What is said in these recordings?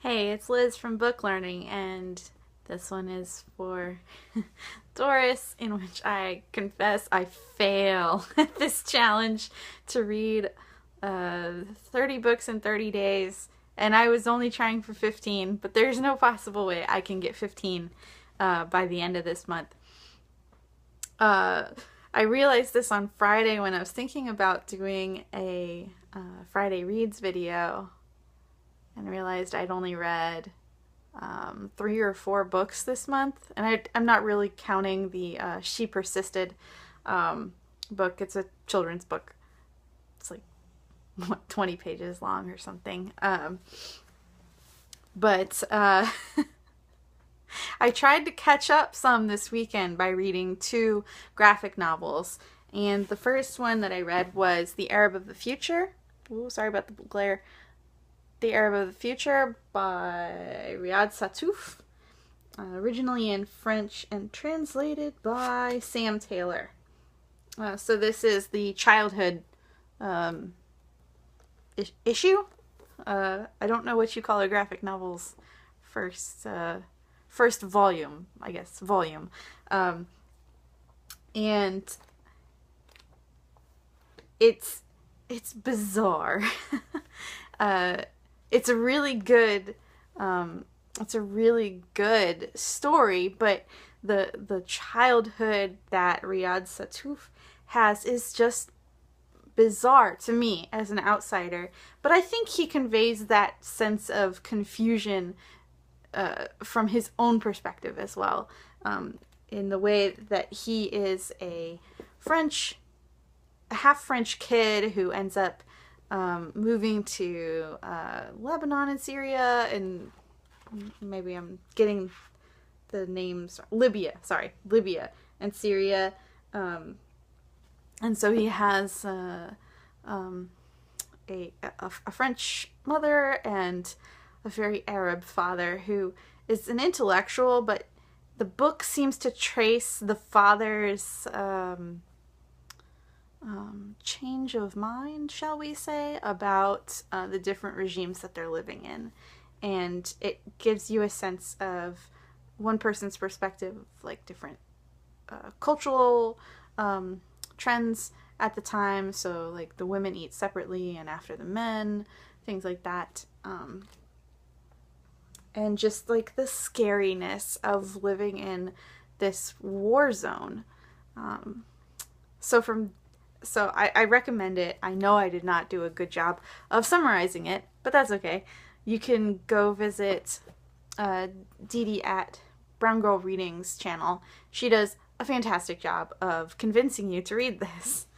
Hey, it's Liz from Book Learning, and this one is for Doris, in which I confess I fail at this challenge to read 30 books in 30 days, and I was only trying for 15, but there's no possible way I can get 15 by the end of this month. I realized this on Friday when I was thinking about doing a Friday Reads video, and realized I'd only read 3 or 4 books this month. And I'm not really counting the She Persisted book. It's a children's book. It's like, what, 20 pages long or something. But I tried to catch up some this weekend by reading 2 graphic novels. And the first one that I read was The Arab of the Future. Ooh, sorry about the glare. The Arab of the Future by Riyad Sattouf, originally in French and translated by Sam Taylor. So this is the childhood issue. I don't know what you call a graphic novel's first volume, I guess, volume. And it's bizarre. It's a really good story, but the childhood that Riyad Sattouf has is just bizarre to me as an outsider. But I think he conveys that sense of confusion from his own perspective as well, in the way that he is a half French kid who ends up moving to Lebanon and Syria, and maybe I'm getting the names, Libya and Syria, and so he has a French mother and a very Arab father who is an intellectual, but the book seems to trace the father's change of mind, shall we say, about the different regimes that they're living in. And it gives you a sense of one person's perspective of like different cultural trends at the time. So like the women eat separately and after the men, things like that. And just like the scariness of living in this war zone. So I recommend it. I know I did not do a good job of summarizing it, but that's okay. You can go visit Dee Dee at Brown Girl Readings channel. She does a fantastic job of convincing you to read this.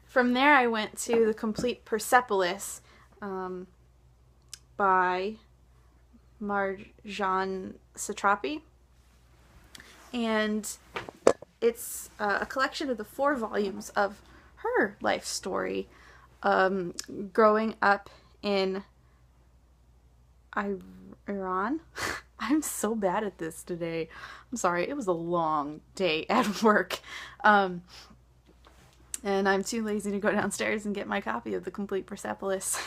From there, I went to the Complete Persepolis by Marjane Satrapi. And it's a collection of the 4 volumes of her life story, growing up in Iran. I'm so bad at this today. I'm sorry. It was a long day at work. And I'm too lazy to go downstairs and get my copy of the Complete Persepolis.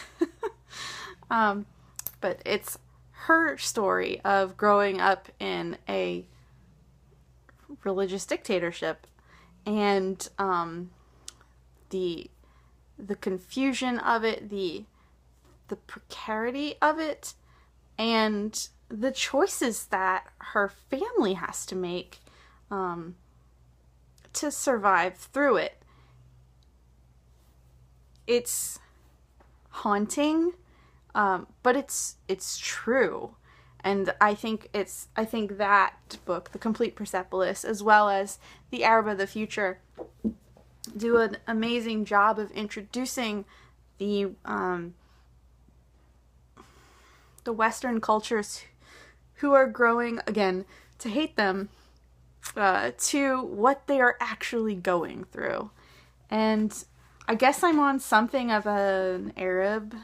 But it's her story of growing up in a religious dictatorship, and the confusion of it, the precarity of it, and the choices that her family has to make to survive through it. It's haunting, but it's true. And I think that book, The Complete Persepolis, as well as The Arab of the Future, do an amazing job of introducing the Western cultures who are growing, again, to hate them, to what they are actually going through. And I guess I'm on something of an Arab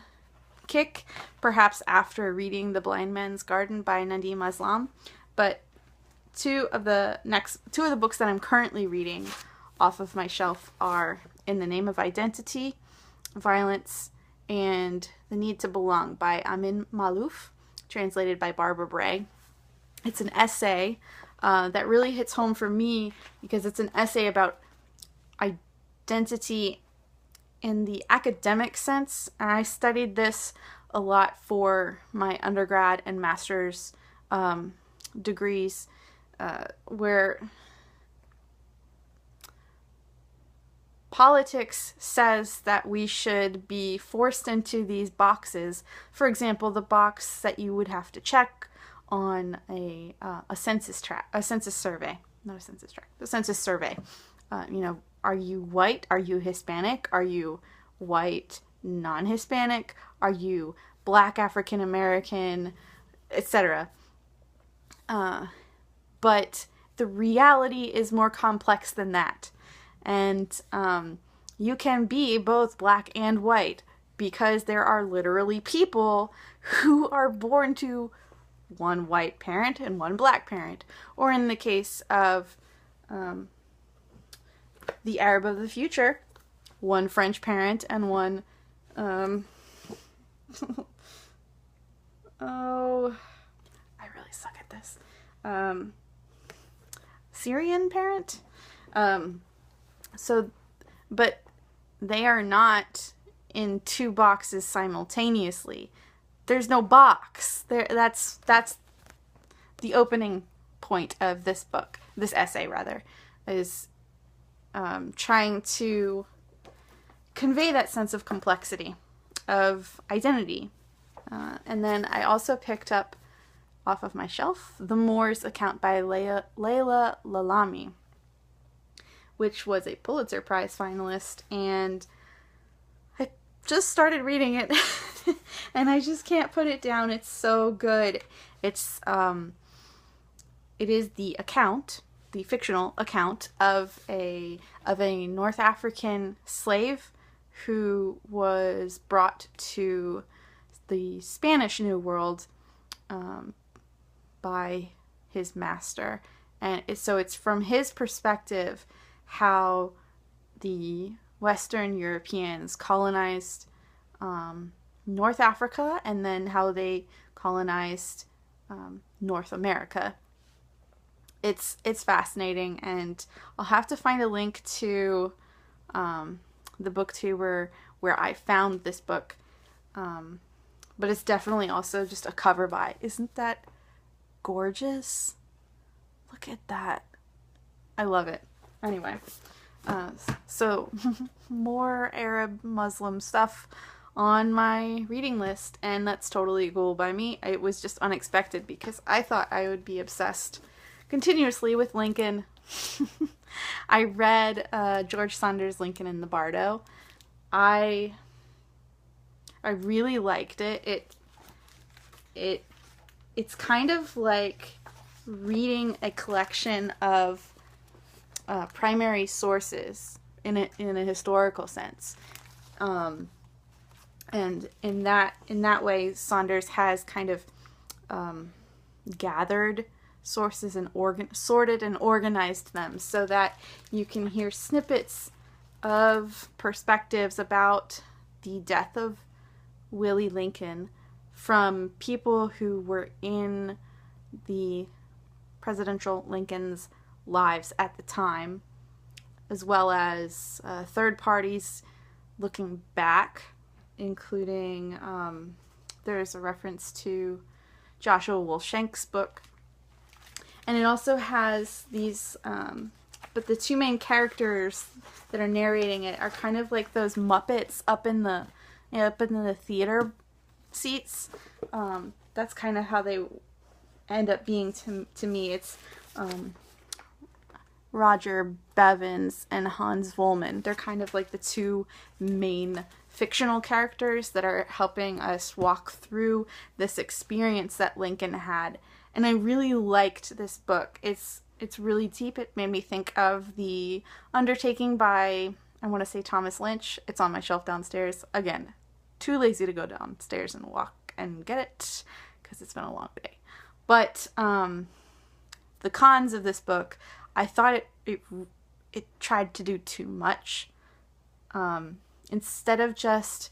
kick, perhaps after reading The Blind Man's Garden by Nadim Aslam, but two of the books that I'm currently reading off of my shelf are In the Name of Identity, Violence, and The Need to Belong by Amin Maalouf. translated by Barbara Bray. It's an essay that really hits home for me because it's an essay about identity in the academic sense. And I studied this a lot for my undergrad and master's degrees, where politics says that we should be forced into these boxes. For example, the box that you would have to check on a census survey. You know, are you white? Are you Hispanic? Are you white, non-Hispanic? Are you Black, African American, etc.? But the reality is more complex than that. And you can be both Black and white because there are literally people who are born to one white parent and one Black parent. Or in the case of the Arab of the future, one French parent and one oh, I really suck at this. Syrian parent. But they are not in two boxes simultaneously. There's no box. That's the opening point of this book, this essay rather, is trying to convey that sense of complexity of identity. And then I also picked up off of my shelf the Moor's account by Laila Lalami, which was a Pulitzer Prize finalist, and I just started reading it and I just can't put it down. It's so good. It is the account, the fictional account of a North African slave who was brought to the Spanish New World by his master. And so it's from his perspective how the Western Europeans colonized North Africa, and then how they colonized North America. It's fascinating, and I'll have to find a link to the booktuber where I found this book. But it's definitely also just a cover by. Isn't that gorgeous? Look at that. I love it. Anyway, so more Arab Muslim stuff on my reading list, and that's totally cool by me. It was just unexpected because I thought I would be obsessed continuously with Lincoln. I read George Saunders' Lincoln in the Bardo. I really liked it. It's kind of like reading a collection of primary sources in a historical sense, and in that way, Saunders has kind of gathered sources and sorted and organized them so that you can hear snippets of perspectives about the death of Willie Lincoln from people who were in the presidential Lincoln's lives at the time, as well as third parties looking back, including there's a reference to Joshua Wolshank's book. And it also has these, but the two main characters that are narrating it are kind of like those Muppets up in the theater seats. That's kind of how they end up being to me. It's Roger Bevins and Hans Wollman. They're kind of like the two main fictional characters that are helping us walk through this experience that Lincoln had. And I really liked this book. It's really deep. It made me think of The Undertaking by, I want to say, Thomas Lynch. It's on my shelf downstairs. Again, too lazy to go downstairs and walk and get it because it's been a long day. But the cons of this book, I thought it tried to do too much. Instead of just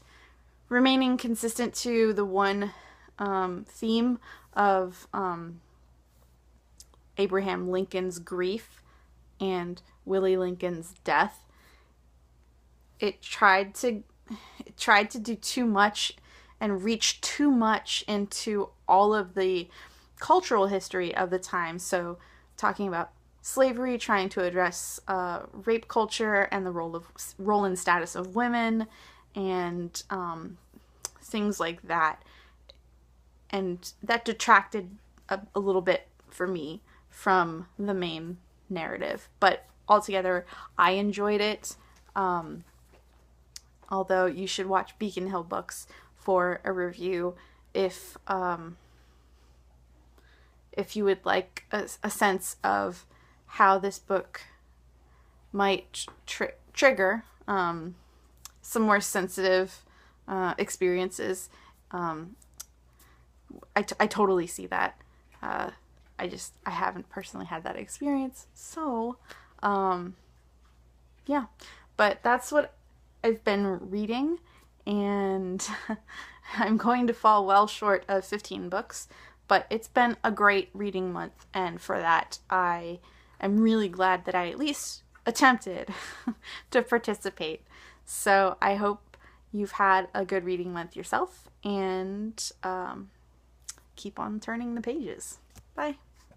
remaining consistent to the one theme of Abraham Lincoln's grief and Willie Lincoln's death. It tried to do too much and reach too much into all of the cultural history of the time. So talking about slavery, trying to address rape culture and the role and status of women, and things like that. And that detracted a little bit for me from the main narrative. But altogether, I enjoyed it. Although you should watch Beacon Hill Books for a review if you would like a sense of how this book might trigger some more sensitive experiences. I totally see that. I haven't personally had that experience. So, yeah. But that's what I've been reading, and I'm going to fall well short of 15 books, but it's been a great reading month, and for that I am really glad that I at least attempted to participate. So I hope you've had a good reading month yourself, and keep on turning the pages. Bye.